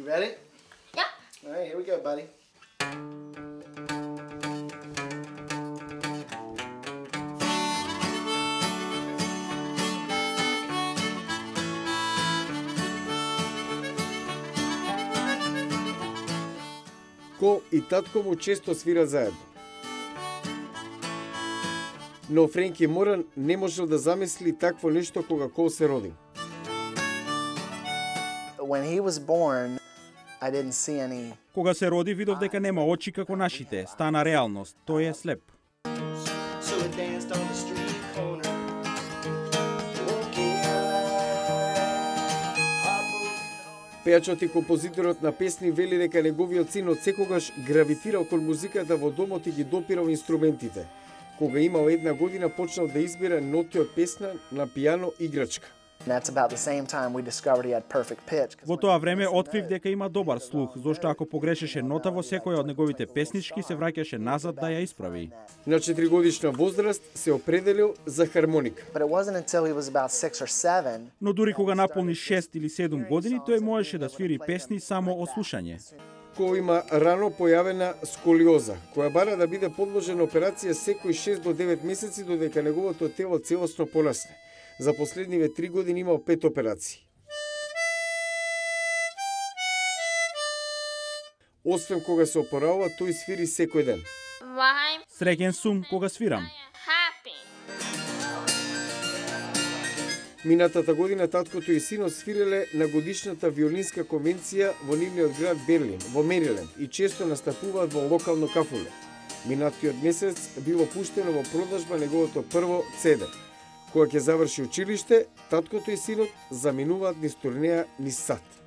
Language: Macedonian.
You ready? Yeah. All right, here we go, buddy. Ко и татко му често свират заедно. Но Френки Моран не можел да замисли такво нешто кога Кол се родил. When he was born, I didn't see any. Кога се роди, видов дека нема очи како нашите. Стана реалност. Тој е слеп. So it danced on the street corner. Пејачот и композиторот на песни вели дека неговиот син од секогаш гравитирал кон музиката во домот и ги допирал инструментите. Кога имал 1 година, почнал да избира ноти од песна на пијано играчка. That's about the same time we discovered he had perfect pitch. Во тоа време открив дека има добар слух, зашто ако погрешеше нота во секоја од неговите песнички, се враќаше назад да ја исправи. На 4-годишна возраст се определил за хармоника. But it wasn't until he was about 6 or 7. Но дури кога наполни 6 или 7 години, тој можеше да свири песни само од слушање. Кој има рано појавена сколиоза, која бара да биде подложен операција секој 6 до 9 месеци додека неговото тело целосно порасне. За последниве 3 години имал 5 операции. Освен кога се опоравува, тој свири секој ден. Среќен сум кога свирам. Минатата година таткото и синот свиреле на годишната виолинска конвенција во нивниот град Берлин, во Мериленд, и често настапуваат во локално кафуле. Минатиот месец било пуштено во продажба неговото прво CD. Кога ќе заврши училиште, таткото и синот заминуваат низ турнеја низ САД.